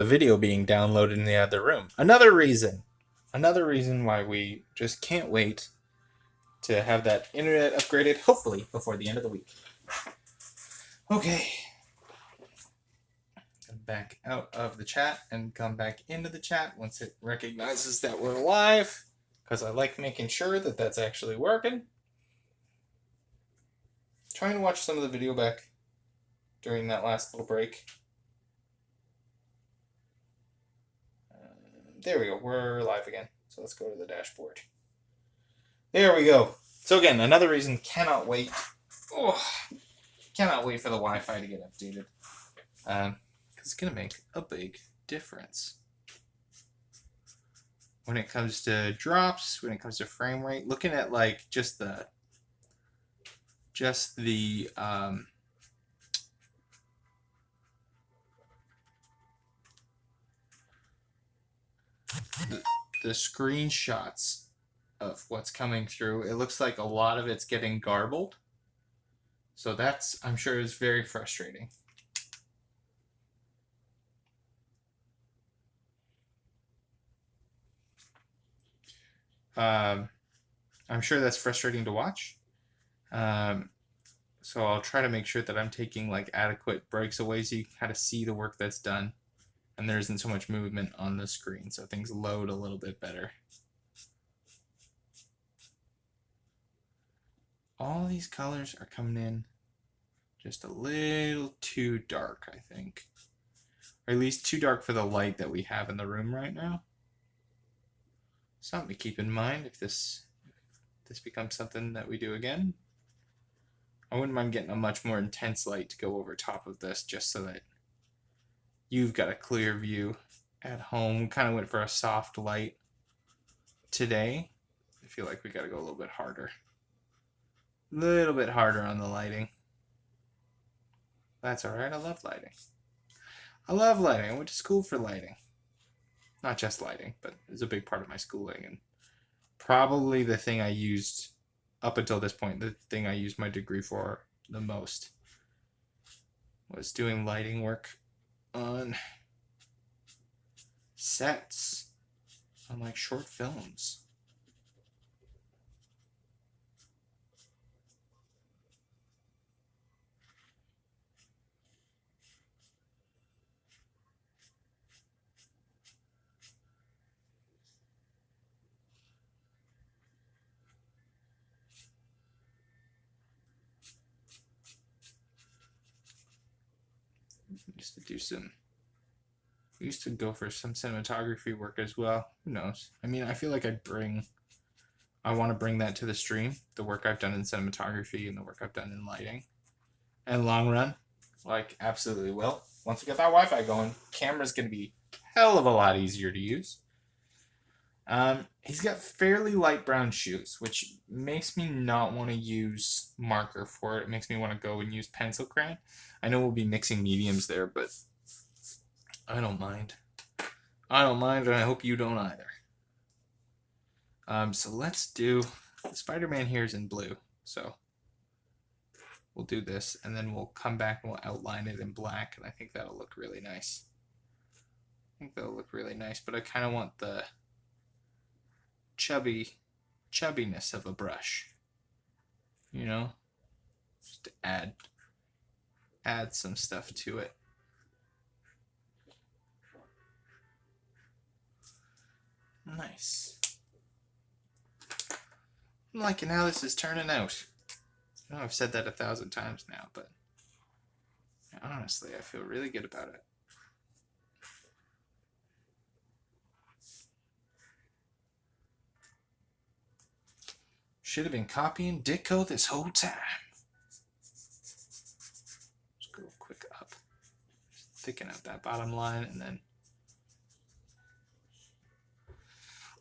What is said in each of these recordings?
the video being downloaded in the other room. Another reason why we just can't wait to have that internet upgraded, hopefully before the end of the week. Okay. Back out of the chat and come back into the chat once it recognizes that we're live, because I like making sure that that's actually working. Trying to watch some of the video back during that last little break. There we go. We're live again. So let's go to the dashboard. There we go. So again, another reason, cannot wait. Oh, cannot wait for the Wi-Fi to get updated. Because it's going to make a big difference. When it comes to drops, when it comes to frame rate, looking at like just the screenshots of what's coming through, it looks like a lot of it's getting garbled. So that's, I'm sure, is very frustrating. I'm sure that's frustrating to watch. So I'll try to make sure that I'm taking like adequate breaks away so you can kind of see the work that's done. And there isn't so much movement on the screen, so things load a little bit better. All these colors are coming in just a little too dark, I think. Or at least too dark for the light that we have in the room right now. Something to keep in mind if this becomes something that we do again. I wouldn't mind getting a much more intense light to go over top of this, just so that you've got a clear view at home. Kind of went for a soft light today. I feel like we got to go a little bit harder. A little bit harder on the lighting. That's all right. I love lighting. I love lighting. I went to school for lighting. Not just lighting, but it was a big part of my schooling. And probably the thing I used up until this point, the thing I used my degree for the most was doing lighting work on sets, on like short films. We used to go for some cinematography work as well. Who knows? I mean, I feel like I want to bring that to the stream, the work I've done in cinematography and the work I've done in lighting. And long run, like, absolutely will. Once we get that Wi-Fi going, camera's going to be hell of a lot easier to use. He's got fairly light brown shoes, which makes me not want to use marker for it. It makes me want to go and use pencil crayon. I know we'll be mixing mediums there, but I don't mind. I don't mind, and I hope you don't either. So let's do... The Spider-Man here is in blue, so we'll do this, and then we'll come back and we'll outline it in black, and I think that'll look really nice. But I kind of want the chubbiness of a brush, you know, just to add some stuff to it. Nice. I'm liking how this is turning out. I know I've said that 1,000 times now, but honestly, I feel really good about it. Should have been copying Ditko this whole time. Just go quick up. Thicken out that bottom line, and then,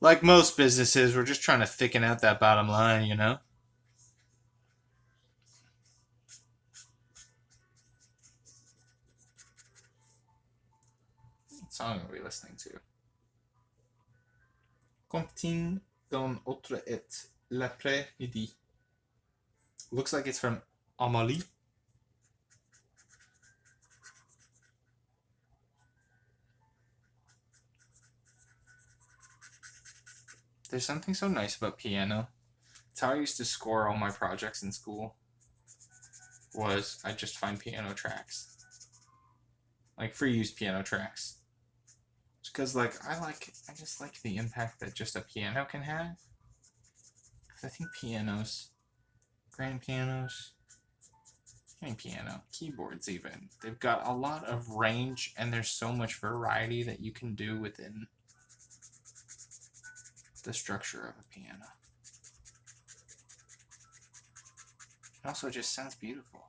like most businesses, we're just trying to thicken out that bottom line, you know? What song are we listening to? Comptine d'un autre et l'après-midi. Looks like it's from Amélie. There's something so nice about piano. It's how I used to score all my projects in school. I'd just find piano tracks. Like free use piano tracks. Because I just like the impact that just a piano can have. I think pianos, grand pianos, piano, keyboards even, they've got a lot of range and there's so much variety that you can do within the structure of a piano. It also just sounds beautiful.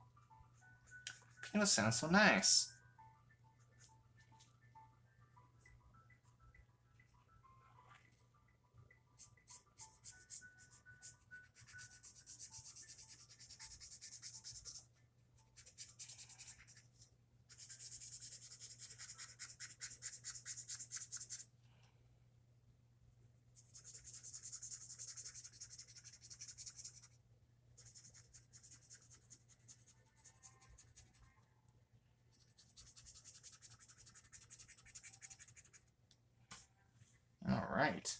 Piano sounds so nice. All right.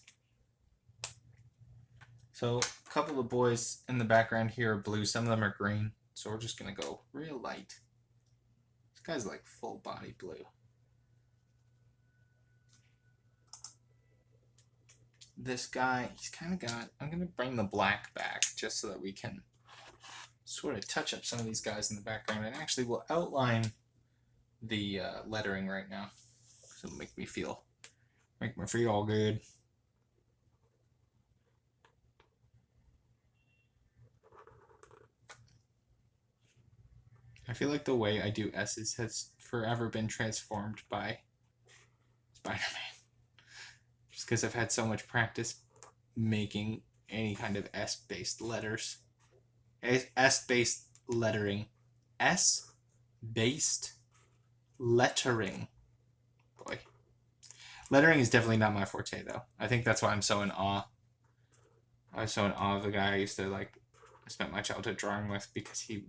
So a couple of boys in the background here are blue. Some of them are green. So we're just going to go real light. This guy's like full body blue. This guy, he's kind of got... I'm going to bring the black back just so that we can sort of touch up some of these guys in the background. And actually we'll outline the lettering right now. So it'll make me feel all good. I feel like the way I do S's has forever been transformed by Spider-Man. Just because I've had so much practice making any kind of S-based letters. S-based lettering. S-based lettering. Boy. Lettering is definitely not my forte, though. I think that's why I'm so in awe. I was so in awe of the guy I used to, spent my childhood drawing with, because he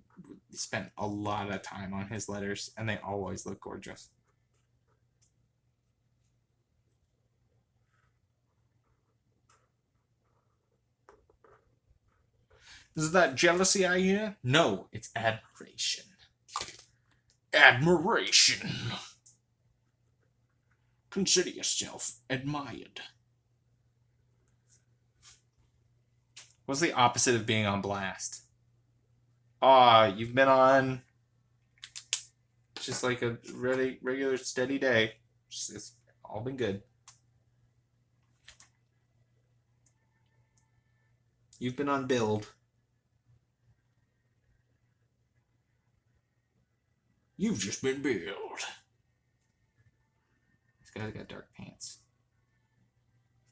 spent a lot of time on his letters, and they always look gorgeous. Is that jealousy I hear? No, it's admiration. Admiration. Consider yourself admired. What's the opposite of being on blast? You've been on just like a really regular steady day. It's all been good. You've been on build. You've just been billed. This guy's got dark pants.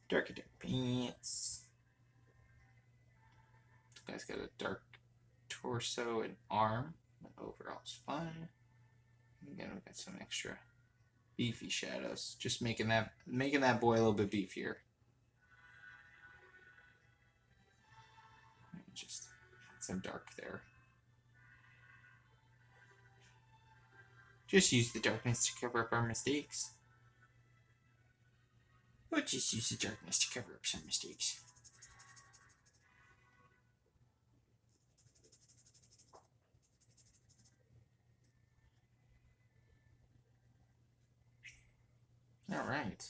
Dark pants. This guy's got a dark torso and arm. Overall's fine. Again, we got some extra beefy shadows. Just making that boy a little bit beefier. Just some dark there. Just use the darkness to cover up our mistakes. Or just use the darkness to cover up some mistakes. All right.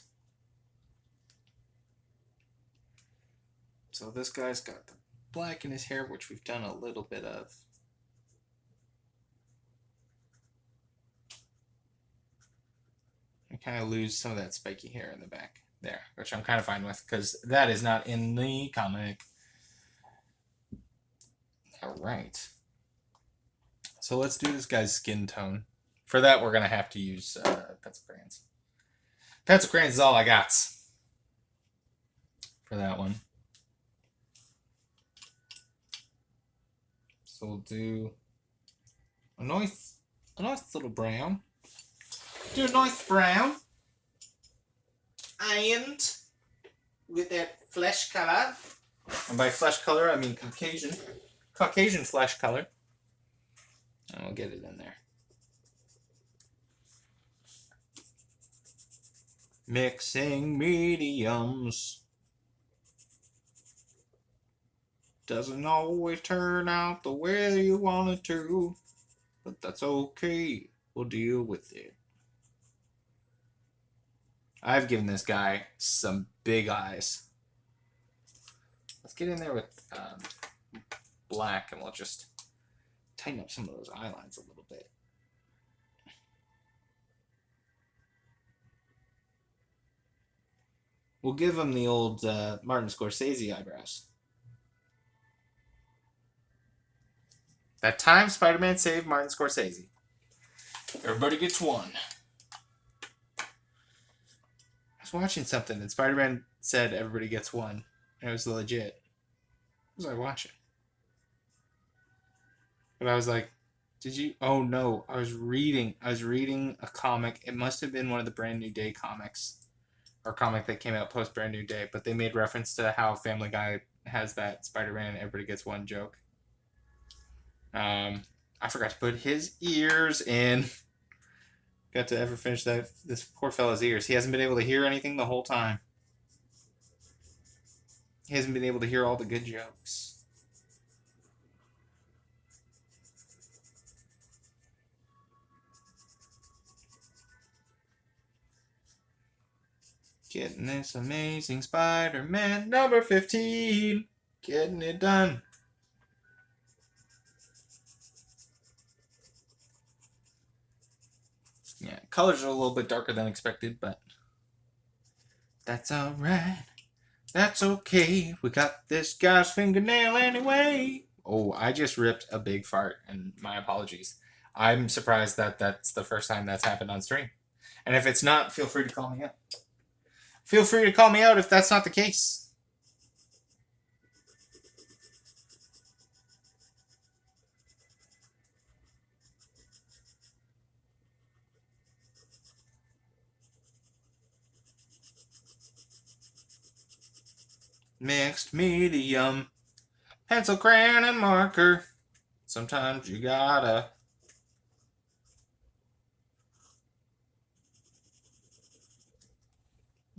So this guy's got the black in his hair, which we've done a little bit of. I kind of lose some of that spiky hair in the back there, which I'm kind of fine with, because that is not in the comic. All right. So let's do this guy's skin tone. For that, we're going to have to use pencil crayons. Pencil crayons is all I got for that one. So we'll do a nice little brown. Do a nice brown. And with that flesh color, and by flesh color I mean Caucasian flesh color. And we'll get it in there. Mixing mediums. Doesn't always turn out the way you want it to, but that's okay. We'll deal with it. I've given this guy some big eyes. Let's get in there with black, and we'll just tighten up some of those eye lines a little bit. We'll give him the old Martin Scorsese eyebrows. That time Spider-Man saved Martin Scorsese. Everybody gets one. I was watching something and Spider-Man said everybody gets one. And it was legit. What was I watching? But I was like, did you? Oh no, I was reading a comic. It must have been one of the Brand New Day comics. Or comic that came out post Brand New Day. But they made reference to how Family Guy has that Spider-Man everybody gets one joke. I forgot to put his ears in. Got to ever finish that. This poor fella's ears. He hasn't been able to hear anything the whole time. He hasn't been able to hear all the good jokes. Getting this amazing Spider-Man number 15. Getting it done. Yeah, colors are a little bit darker than expected, but that's alright. That's okay. We got this guy's fingernail anyway. Oh, I just ripped a big fart, and my apologies. I'm surprised that that's the first time that's happened on stream. And if it's not, feel free to call me out. Feel free to call me out if that's not the case. Mixed medium. Pencil, crayon, and marker. Sometimes you gotta.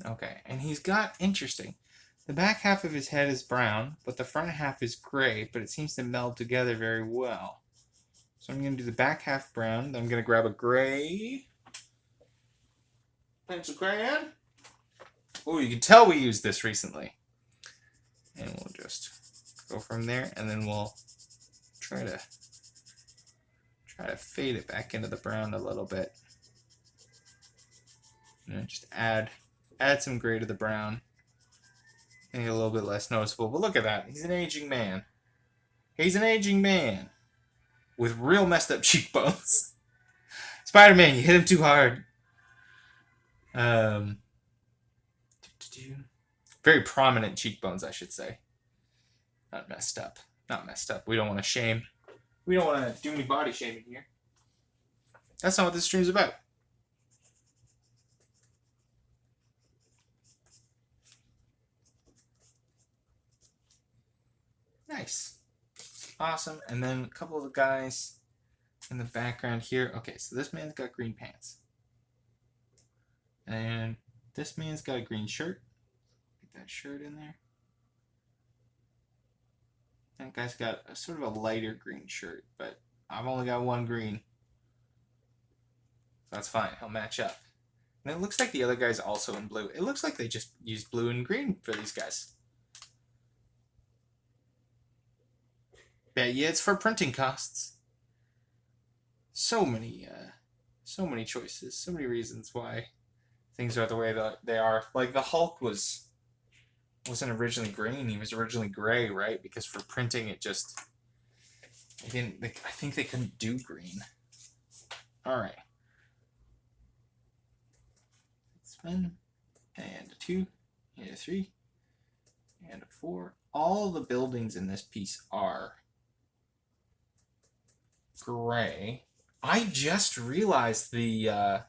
Okay, and he's got, interesting. The back half of his head is brown, but the front half is gray, but it seems to meld together very well. So I'm going to do the back half brown, then I'm going to grab a gray pencil crayon. Oh, you can tell we used this recently. And we'll just go from there, and then we'll try to fade it back into the brown a little bit. And just add some gray to the brown. Make it a little bit less noticeable. But look at that. He's an aging man. He's an aging man with real messed up cheekbones. Spider-Man, you hit him too hard. Very prominent cheekbones, I should say. Not messed up. Not messed up. We don't want to shame. We don't want to do any body shaming here. That's not what this stream's about. Nice. Awesome. And then a couple of the guys in the background here. Okay, so this man's got green pants. And this man's got a green shirt. Get that shirt in there. That guy's got a sort of a lighter green shirt, but I've only got one green. So that's fine. He'll match up. And it looks like the other guy's also in blue. It looks like they just used blue and green for these guys. Bet you it's for printing costs. So many choices, so many reasons why things are the way that they are. Like the Hulk wasn't originally green; he was originally gray, right? Because for printing, I think they couldn't do green. All right. Spin and a 2 and a 3 and a 4. All the buildings in this piece are gray. I just realized the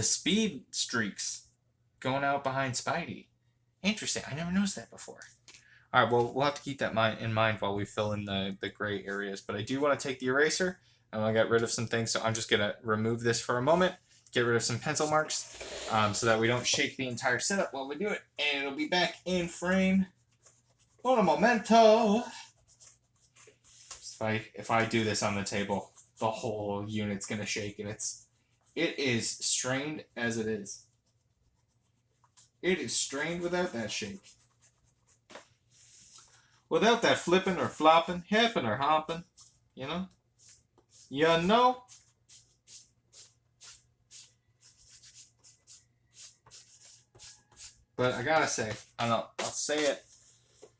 speed streaks going out behind Spidey. Interesting. I never noticed that before. All right, well, we'll have to keep that in mind while we fill in the gray areas. But I do want to take the eraser. I want to get rid of some things, so I'm just going to remove this for a moment, get rid of some pencil marks, so that we don't shake the entire setup while we do it. And it'll be back in frame Un momento. If I do this on the table, the whole unit's gonna shake, and it is strained as it is. It is strained without that shake. Without that flipping or flopping, hipping or hopping, you know? You know? But I gotta say, I'll say it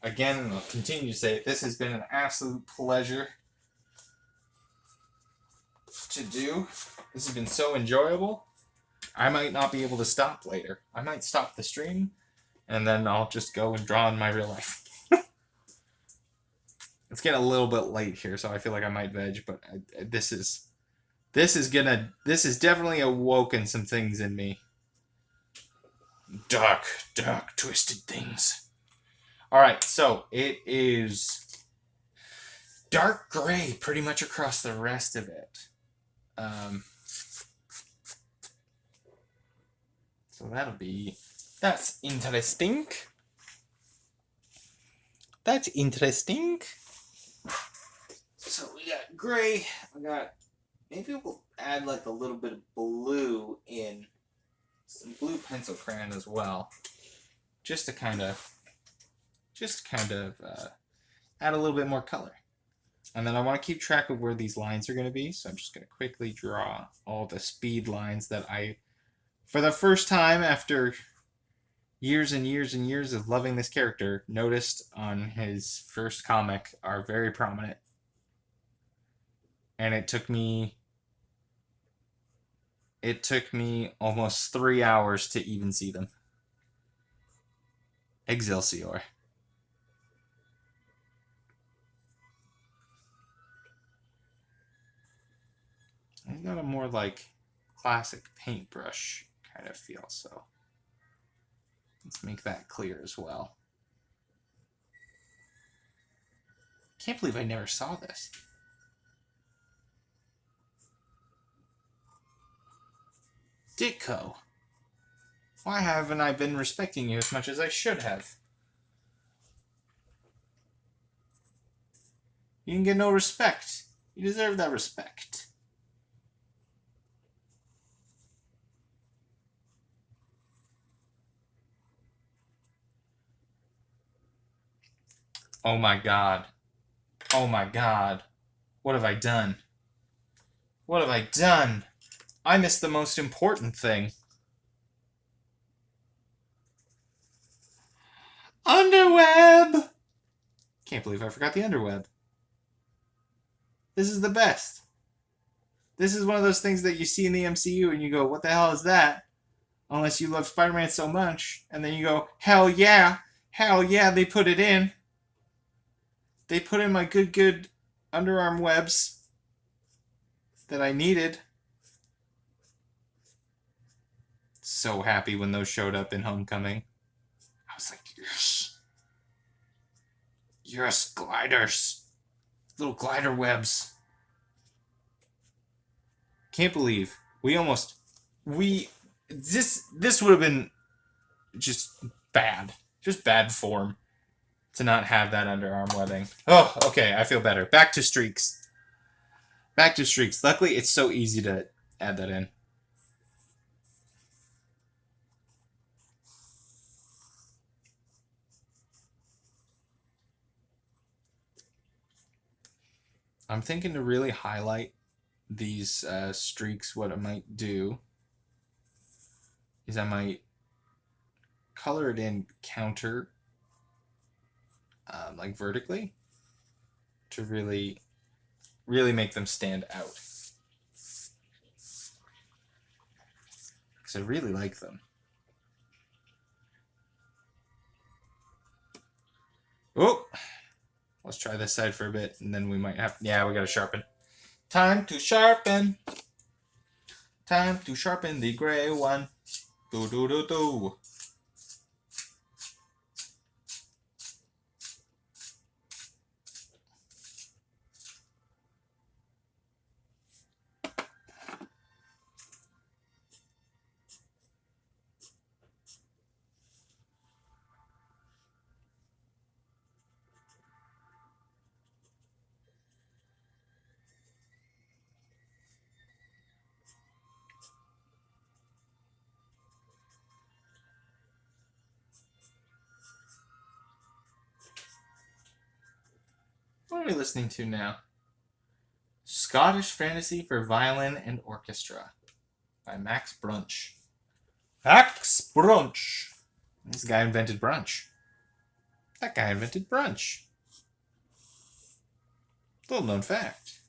again, and I'll continue to say it. This has been an absolute pleasure to do. This has been so enjoyable. I might not be able to stop later. I might stop the stream, and then I'll just go and draw in my real life. It's getting a little bit late here, so I feel like I might veg, but this is definitely awoken some things in me. Dark, twisted things. Alright, so it is dark gray pretty much across the rest of it. So that's interesting. That's interesting. So we got gray. Maybe we'll add like a little bit of blue in. Some blue pencil crayon as well. Just to kind of add a little bit more color. And then I want to keep track of where these lines are going to be. So I'm just going to quickly draw all the speed lines that I, for the first time after years and years and years of loving this character, noticed on his first comic are very prominent. And it took me almost 3 hours to even see them. Excelsior. I've got a more like classic paintbrush kind of feel, so let's make that clear as well. Can't believe I never saw this. Ditko. Why haven't I been respecting you as much as I should have? You didn't get no respect. You deserve that respect. Oh my god. Oh my god. What have I done? What have I done? I missed the most important thing. Underweb! Can't believe I forgot the underweb. This is the best. This is one of those things that you see in the MCU and you go, what the hell is that? Unless you love Spider-Man so much. And then you go, hell yeah, they put it in. They put in my good underarm webs that I needed. So happy when those showed up in Homecoming. I was like, yes. Yes, gliders. Little glider webs. Can't believe this would have been just bad. Just bad form to not have that underarm webbing. Oh, okay, I feel better. Back to streaks. Luckily, it's so easy to add that in. I'm thinking to really highlight these streaks. What I might do is I might color it in counter, like vertically, to really make them stand out. Because I really like them. Oh! Let's try this side for a bit, and then we might have... Yeah, we gotta sharpen. Time to sharpen. Time to sharpen the gray one. Do-do-do-do. What are we listening to now? Scottish Fantasy for Violin and Orchestra by Max Brunch. Max Brunch. This guy invented brunch. That guy invented brunch. Little known fact.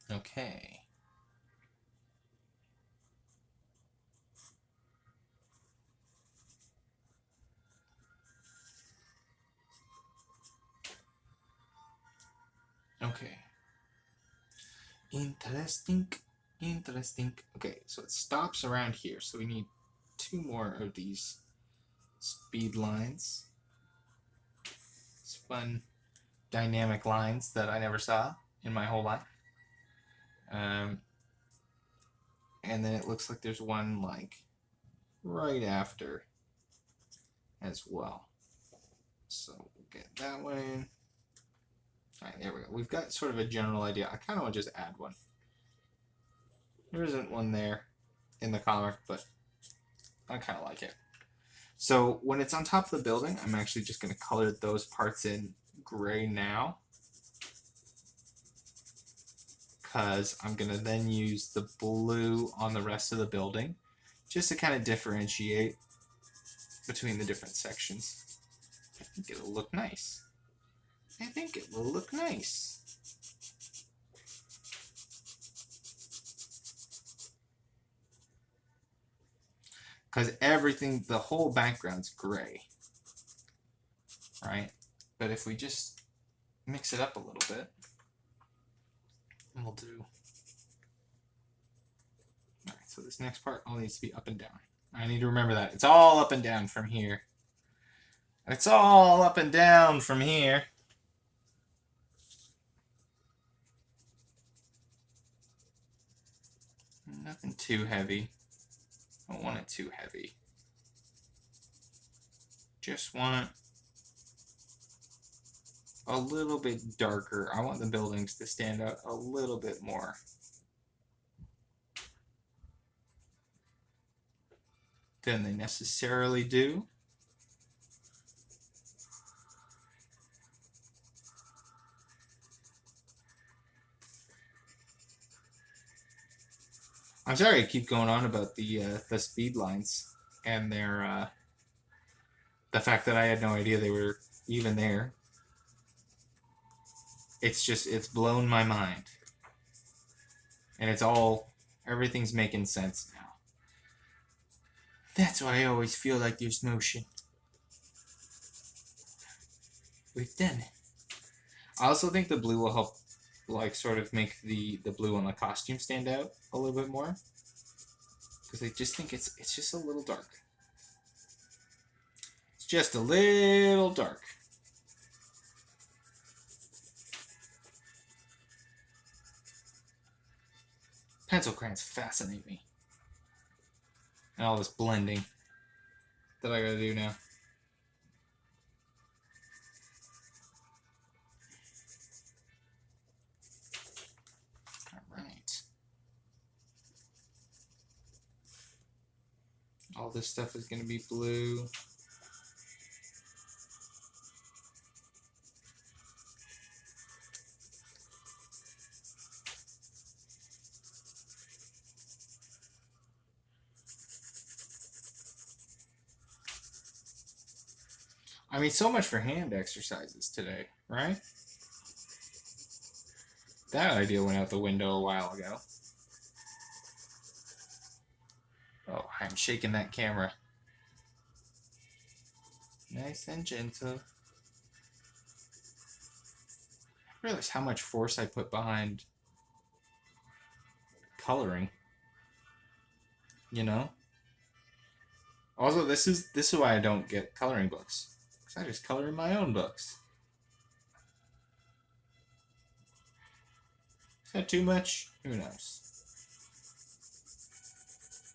Okay. Okay. Interesting. Okay, so it stops around here. So we need 2 more of these speed lines. It's fun, dynamic lines that I never saw in my whole life. And then it looks like there's one like right after as well. So we'll get that one. All right, there we go. We've got sort of a general idea. I kind of want to just add one. There isn't one there in the comic, but I kind of like it. So when it's on top of the building, I'm actually just going to color those parts in gray now, because I'm going to then use the blue on the rest of the building just to kind of differentiate between the different sections. I think it'll look nice. I think it will look nice. Because everything, the whole background's gray, right? But if we just mix it up a little bit, we'll do. All right, so this next part all needs to be up and down. I need to remember that. It's all up and down from here. It's all up and down from here. Nothing too heavy. I don't want it too heavy. Just want a little bit darker. I want the buildings to stand out a little bit more. Than they necessarily do. I'm sorry I keep going on about the speed lines and their the fact that I had no idea they were even there. It's blown my mind. And everything's making sense now. That's why I always feel like there's motion. We've done it. I also think the blue will help like sort of make the blue on the costume stand out a little bit more, because I just think it's just a little dark. It's just a little dark. Pencil crayons fascinate me, and all this blending that I gotta do now. All this stuff is going to be blue. I mean, so much for hand exercises today, right? That idea went out the window a while ago. Oh, I'm shaking that camera. Nice and gentle. I realize how much force I put behind coloring. You know? Also, this is why I don't get coloring books. Because I just color in my own books. Is that too much? Who knows?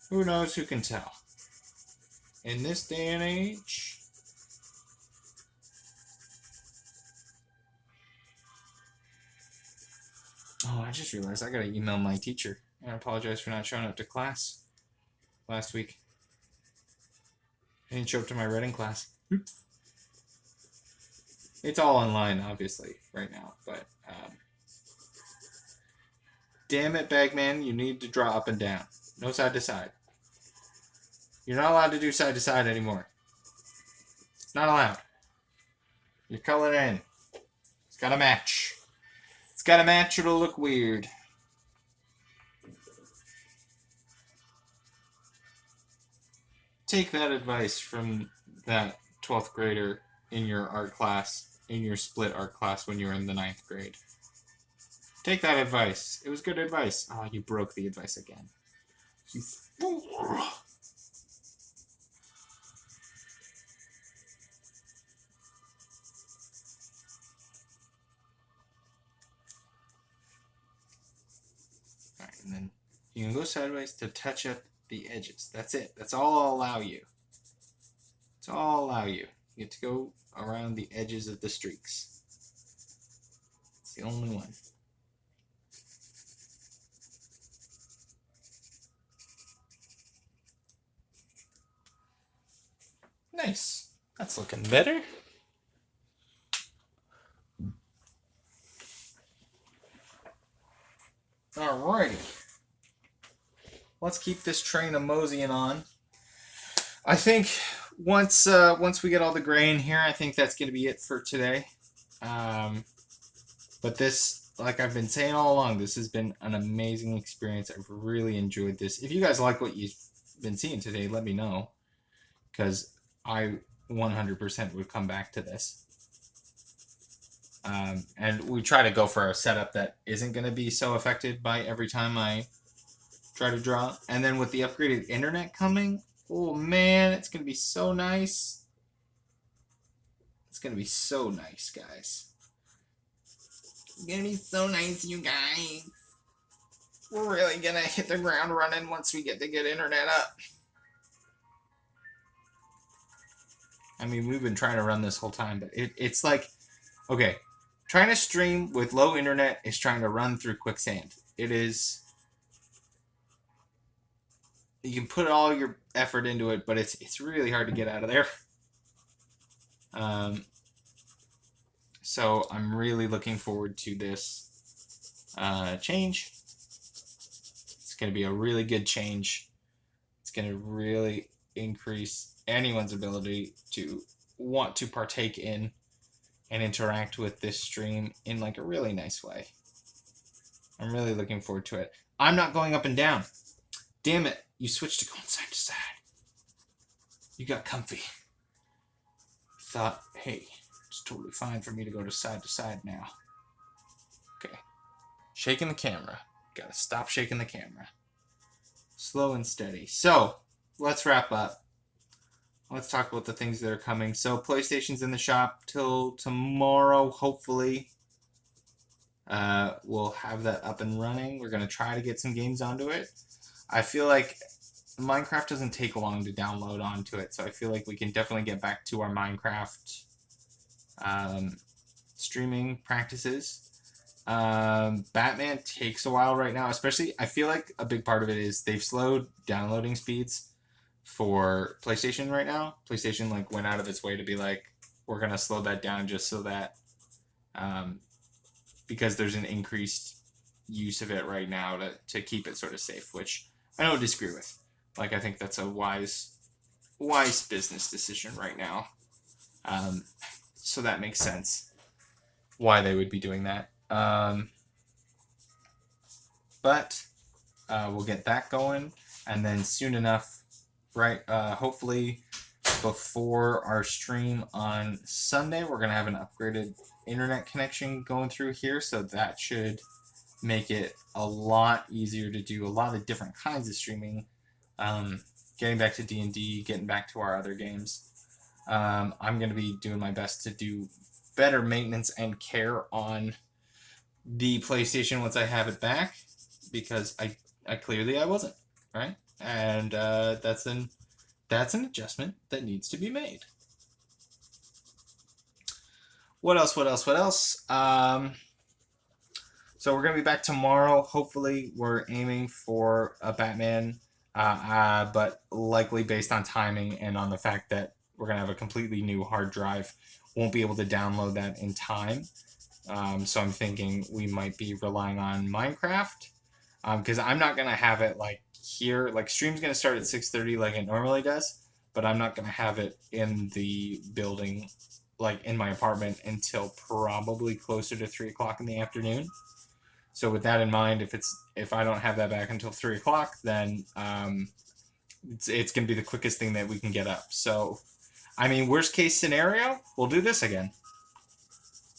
Who knows? Who can tell? In this day and age. Oh, I just realized I gotta email my teacher and apologize for not showing up to class last week. I didn't show up to my writing class. Oops. It's all online, obviously, right now. But, damn it, Bagman, you need to draw up and down. No side to side. You're not allowed to do side to side anymore. It's not allowed. You're coloring in. It's gotta match. It's gotta match or it'll look weird. Take that advice from that 12th grader in your art class, in your split art class when you were in the 9th grade. Take that advice. It was good advice. Oh, you broke the advice again. You fool. Alright, and then you can go sideways to touch up the edges. That's it. That's all I'll allow you. That's all I'll allow you. You get to go around the edges of the streaks. It's the only one. Nice. That's looking better. Alrighty. Let's keep this train a moseying on. I think once we get all the gray in here, I think that's going to be it for today. But this, like I've been saying all along, this has been an amazing experience. I've really enjoyed this. If you guys like what you've been seeing today, let me know. Because I 100% would come back to this. And we try to go for a setup that isn't going to be so affected by every time I try to draw. And then with the upgraded internet coming, oh man, it's going to be so nice. It's going to be so nice, guys. It's going to be so nice, you guys. We're really going to hit the ground running once we get the good internet up. I mean, we've been trying to run this whole time, but it's like, okay, trying to stream with low internet is trying to run through quicksand. It is, you can put all your effort into it, but it's really hard to get out of there. So I'm really looking forward to this change. It's going to be a really good change. It's going to really increase anyone's ability to want to partake in and interact with this stream in like a really nice way. I'm really looking forward to it. I'm not going up and down. Damn it, you switched to going side to side. You got comfy. Thought, hey, it's totally fine for me to go to side now. Okay. Shaking the camera. Gotta stop shaking the camera. Slow and steady. So, let's wrap up. Let's talk about the things that are coming. So PlayStation's in the shop till tomorrow, hopefully. We'll have that up and running. We're going to try to get some games onto it. I feel like Minecraft doesn't take long to download onto it, so I feel like we can definitely get back to our Minecraft streaming practices. Batman takes a while right now, especially, I feel like a big part of it is they've slowed downloading speeds for PlayStation right now. PlayStation like went out of its way to be like, we're gonna slow that down just so that because there's an increased use of it right now to keep it sort of safe, which I don't disagree with. Like, I think that's a wise business decision right now. So that makes sense why they would be doing that. But we'll get that going, and then soon enough, right, hopefully before our stream on Sunday, we're going to have an upgraded internet connection going through here, so that should make it a lot easier to do a lot of different kinds of streaming. Getting back to D&D, getting back to our other games. I'm going to be doing my best to do better maintenance and care on the PlayStation once I have it back, because I clearly I wasn't, right? And that's an adjustment that needs to be made. What else? So we're going to be back tomorrow. Hopefully, we're aiming for a Batman but likely based on timing and on the fact that we're going to have a completely new hard drive, won't be able to download that in time. So I'm thinking we might be relying on Minecraft, because I'm not going to have it like here. Like stream's going to start at 6:30 like it normally does, but I'm not going to have it in the building, like in my apartment, until probably closer to 3 o'clock in the afternoon. So with that in mind, if I don't have that back until 3 o'clock, then it's going to be the quickest thing that we can get up. So, I mean, worst case scenario, we'll do this again.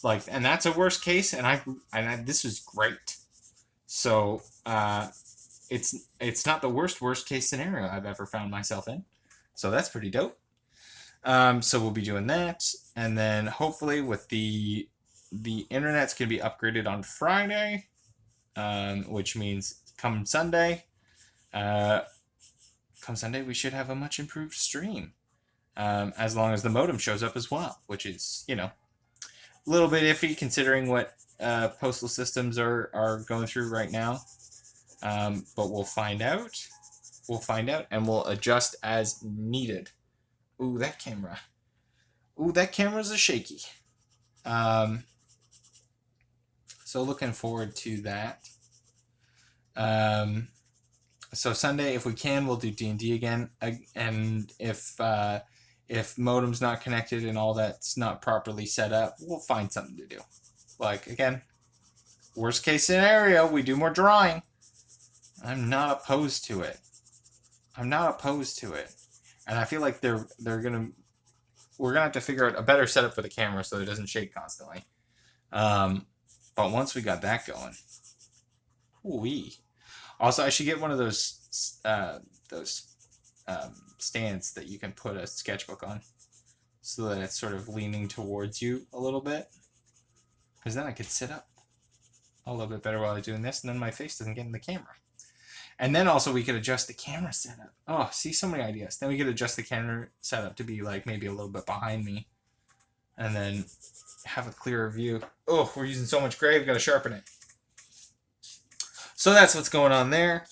Like, and that's a worst case, and this is great. So it's not the worst case scenario I've ever found myself in. So that's pretty dope. So we'll be doing that, and then hopefully with the internet's gonna be upgraded on Friday, which means come Sunday we should have a much improved stream, as long as the modem shows up as well, which is, you know, a little bit iffy considering what postal systems are going through right now, but we'll find out. And we'll adjust as needed. Ooh, that camera's a shaky. So looking forward to that. So Sunday, if we can, we'll do D&D again. And if modem's not connected and all that's not properly set up, we'll find something to do. Like, again, worst case scenario, we do more drawing. I'm not opposed to it. And I feel like we're gonna have to figure out a better setup for the camera so it doesn't shake constantly. But once we got that going, ooh-wee. Also, I should get one of those stands that you can put a sketchbook on, so that it's sort of leaning towards you a little bit, because then I could sit up a little bit better while I'm doing this, and then my face doesn't get in the camera. And then also we could adjust the camera setup. Oh, see, so many ideas. Then we could adjust the camera setup to be like maybe a little bit behind me, and then have a clearer view. Oh, we're using so much gray, we've got to sharpen it. So that's what's going on there.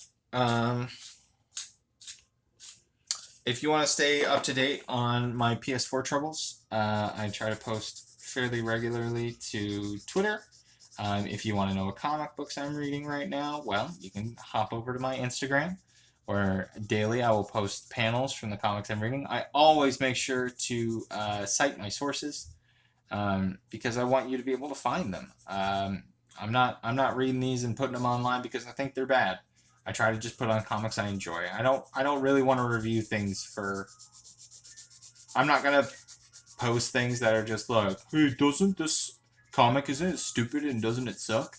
If you want to stay up to date on my PS4 troubles, I try to post fairly regularly to Twitter. If you want to know what comic books I'm reading right now, well, you can hop over to my Instagram, where daily I will post panels from the comics I'm reading. I always make sure to cite my sources, because I want you to be able to find them. I'm not reading these and putting them online because I think they're bad. I try to just put on comics I enjoy. I don't really want to review things for. I'm not gonna post things that are just like, hey, doesn't this comic, isn't it stupid and doesn't it suck?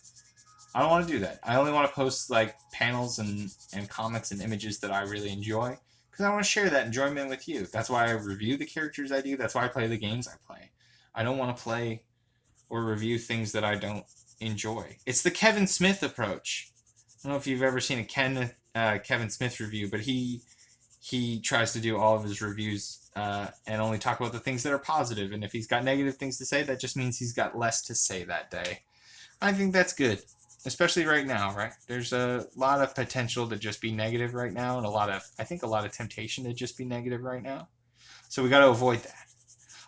I don't want to do that. I only want to post like panels and comics and images that I really enjoy, because I want to share that enjoyment with you. That's why I review the characters I do. That's why I play the games I play. I don't want to play or review things that I don't enjoy. It's the Kevin Smith approach. I don't know if you've ever seen a Kevin Smith review, but he tries to do all of his reviews and only talk about the things that are positive. And if he's got negative things to say, that just means he's got less to say that day. I think that's good, especially right now, right? There's a lot of potential to just be negative right now, and I think a lot of temptation to just be negative right now. So we got to avoid that.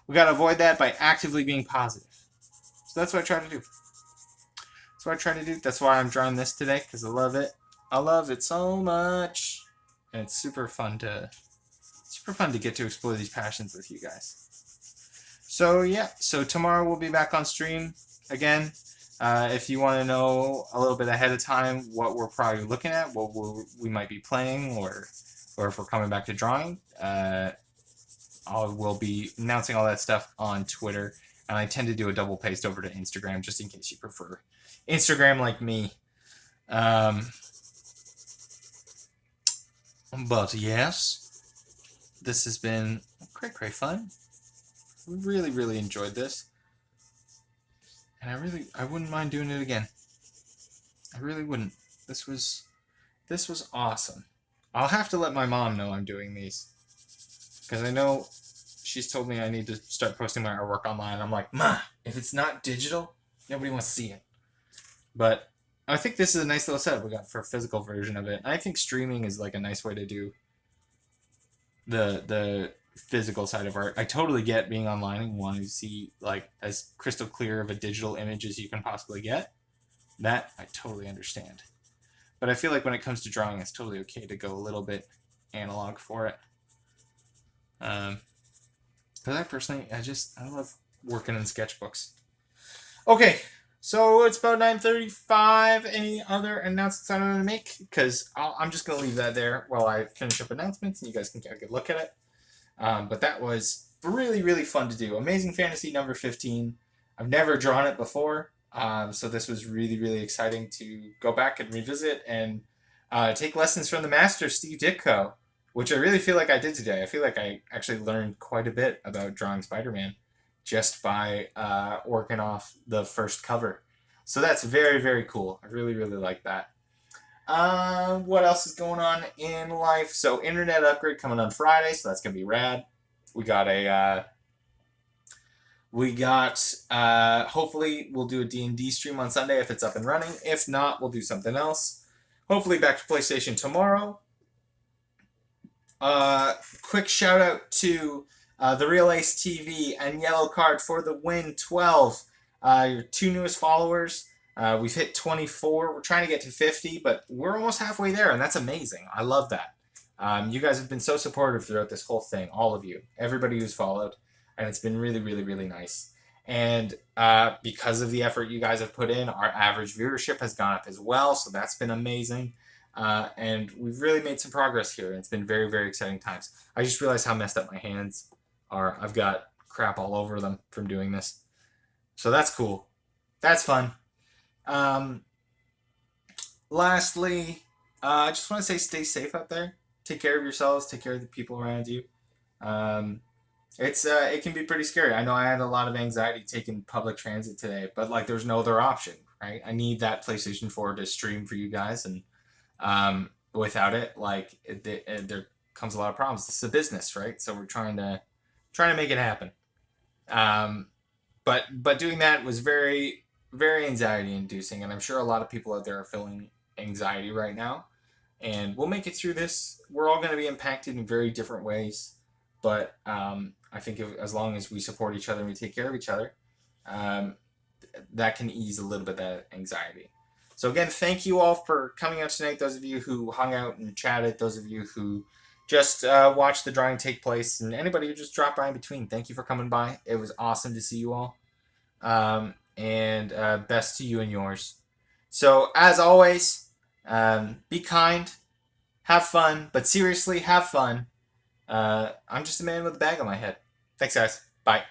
We got to avoid that by actively being positive. So that's what I try to do. That's why I'm drawing this today, because I love it. I love it so much. And it's super fun to get to explore these passions with you guys. So yeah, so tomorrow we'll be back on stream again. If you want to know a little bit ahead of time what we're probably looking at, what we might be playing, or if we're coming back to drawing, we'll be announcing all that stuff on Twitter. And I tend to do a double paste over to Instagram, just in case you prefer Instagram like me. But yes, this has been cray fun. We really enjoyed this, and I wouldn't mind doing it again. I really wouldn't. This was awesome. I'll have to let my mom know I'm doing these, because I know she's told me I need to start posting my artwork online. I'm like, Ma, if it's not digital, nobody wants to see it. But I think this is a nice little setup we got for a physical version of it. And I think streaming is like a nice way to do the physical side of art. I totally get being online and wanting to see like as crystal clear of a digital image as you can possibly get. That I totally understand. But I feel like when it comes to drawing, it's totally okay to go a little bit analog for it. Because I personally, I love working in sketchbooks. Okay, so it's about 9:35. Any other announcements I want to make? Because I'm just going to leave that there while I finish up announcements, and you guys can get a good look at it. But that was really, really fun to do. Amazing Fantasy number 15. I've never drawn it before, so this was really, really exciting to go back and revisit and take lessons from the master, Steve Ditko, which I really feel like I did today. I feel like I actually learned quite a bit about drawing Spider-Man just by working off the first cover. So that's very, very cool. I really, really like that. What else is going on in life? So internet upgrade coming on Friday, so that's gonna be rad. We got hopefully we'll do a D&D stream on Sunday if it's up and running. If not, we'll do something else. Hopefully back to PlayStation tomorrow. Quick shout out to The Real Ace TV and Yellow Card for the win 12. Your two newest followers. We've hit 24. We're trying to get to 50, but we're almost halfway there, and that's amazing. I love that. You guys have been so supportive throughout this whole thing, all of you, everybody who's followed, and it's been really, really, really nice. And because of the effort you guys have put in, our average viewership has gone up as well, so that's been amazing. And we've really made some progress here, and it's been very, very exciting times. I just realized how messed up my hands are. I've got crap all over them from doing this. So that's cool. That's fun. Lastly, I just want to say stay safe out there. Take care of yourselves. Take care of the people around you. It can be pretty scary. I know I had a lot of anxiety taking public transit today, but like there's no other option, right? I need that PlayStation 4 to stream for you guys, and without it, like there comes a lot of problems. It's a business, right? So we're trying to make it happen. But doing that was very, very anxiety inducing, and I'm sure a lot of people out there are feeling anxiety right now. And we'll make it through this. We're all going to be impacted in very different ways, but I think as long as we support each other and we take care of each other, that can ease a little bit of that anxiety. So again, thank you all for coming out tonight. Those of you who hung out and chatted, those of you who just watched the drawing take place, and anybody who just dropped by in between, thank you for coming by. It was awesome to see you all. And best to you and yours. So as always, be kind, have fun, but seriously, have fun. I'm just a man with a bag on my head. Thanks, guys. Bye.